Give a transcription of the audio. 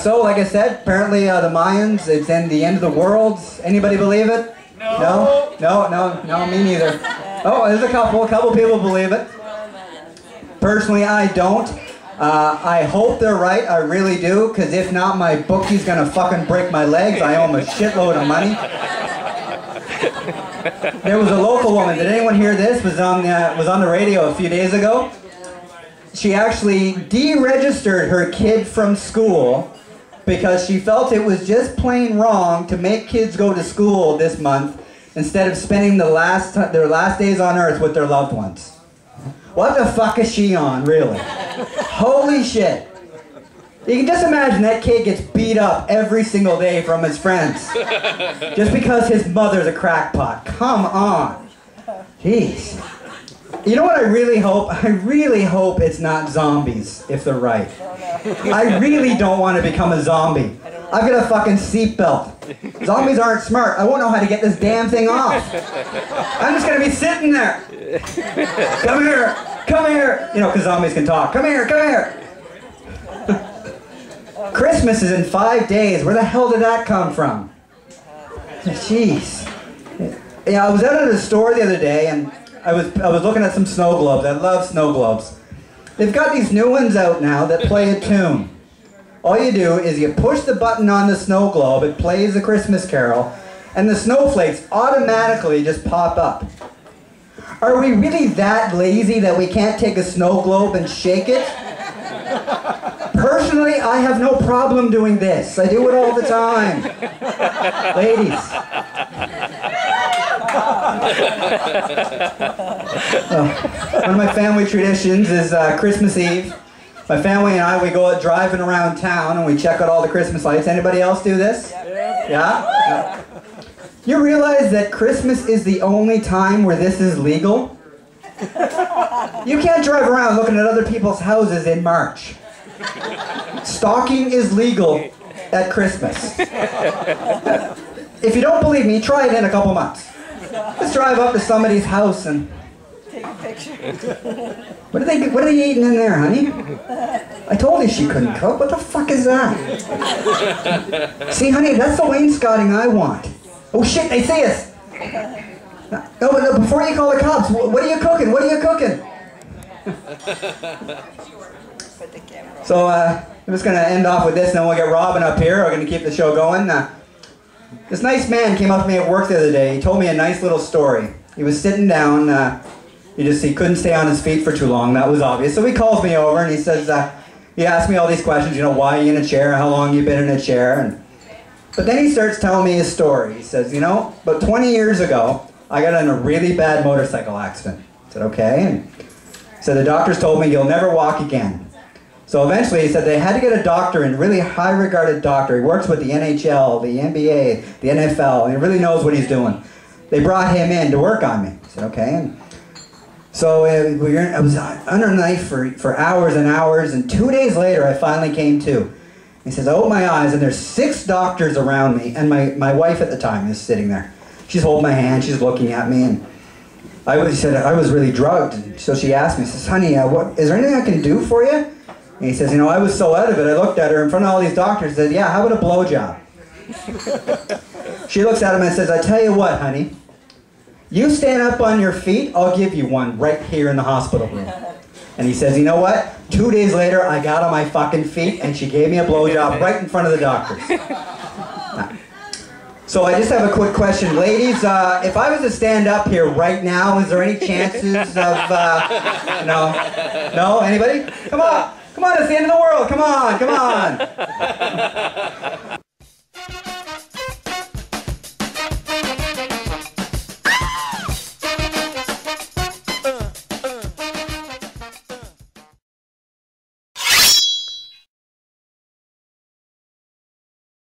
So, like I said, apparently the Mayans, it's in the end of the world. Anybody believe it? No. No, me neither. Oh, there's a couple people believe it. Personally, I don't. I hope they're right, I really do, because if not, my bookie's gonna fucking break my legs. I owe him a shitload of money. There was a local woman, did anyone hear this? Was on the radio a few days ago. She actually deregistered her kid from school because she felt it was just plain wrong to make kids go to school this month instead of spending their last days on earth with their loved ones. What the fuck is she on, really? Holy shit. You can just imagine that kid gets beat up every single day from his friends just because his mother's a crackpot. Come on. Jeez. You know what I really hope? I really hope it's not zombies, if they're right. I really don't want to become a zombie. I've got a fucking seatbelt. Zombies aren't smart. I won't know how to get this damn thing off. I'm just going to be sitting there. Come here. Come here. You know, because zombies can talk. Come here. Come here. Christmas is in 5 days. Where the hell did that come from? Jeez. Yeah, I was out at a store the other day, and I was looking at some snow globes. I love snow globes. They've got these new ones out now that play a tune. All you do is you push the button on the snow globe, it plays a Christmas carol, and the snowflakes automatically just pop up. Are we really that lazy that we can't take a snow globe and shake it? Personally, I have no problem doing this. I do it all the time. Ladies. One of my family traditions is Christmas Eve. My family and I, we go out driving around town and we check out all the Christmas lights. Anybody else do this? Yeah? You realize that Christmas is the only time where this is legal? You can't drive around looking at other people's houses in March. Stalking is legal at Christmas. If you don't believe me, try it in a couple months. Let's drive up to somebody's house and take a picture. What are they eating in there, honey? I told you she couldn't cook. What the fuck is that? See, honey, that's the wainscoting I want. Oh shit, they see us. No, before you call the cops, what are you cooking? What are you cooking? So I'm just going to end off with this, and then we'll get Robin up here. We're going to keep the show going. This nice man came up to me at work the other day. He told me a nice little story. He was sitting down. He couldn't stay on his feet for too long. That was obvious. So he calls me over and he says, he asked me all these questions. You know, why are you in a chair? How long have you been in a chair? But then he starts telling me his story. He says, you know, about 20 years ago, I got in a really bad motorcycle accident. I said, okay. And he said, the doctors told me you'll never walk again. So eventually he said they had to get a doctor in, really high regarded doctor. He works with the NHL, the NBA, the NFL, and he really knows what he's doing. They brought him in to work on me. I said, okay. And so I was under a knife for hours and hours, and 2 days later I finally came to. He says, I open my eyes and there's 6 doctors around me, and my wife at the time is sitting there. She's holding my hand, she's looking at me, and I was really drugged. And so she asked me, says, honey, is there anything I can do for you? And he says, you know, I was so out of it, I looked at her in front of all these doctors and said, yeah, how about a blowjob? She looks at him and says, I tell you what, honey, you stand up on your feet, I'll give you one right here in the hospital room. And he says, you know what? 2 days later, I got on my fucking feet and she gave me a blowjob right in front of the doctors. So I just have a quick question. Ladies, if I was to stand up here right now, is there any chances of, no? No? Anybody? Come on! Come on, it's the end of the world! Come on! Come on!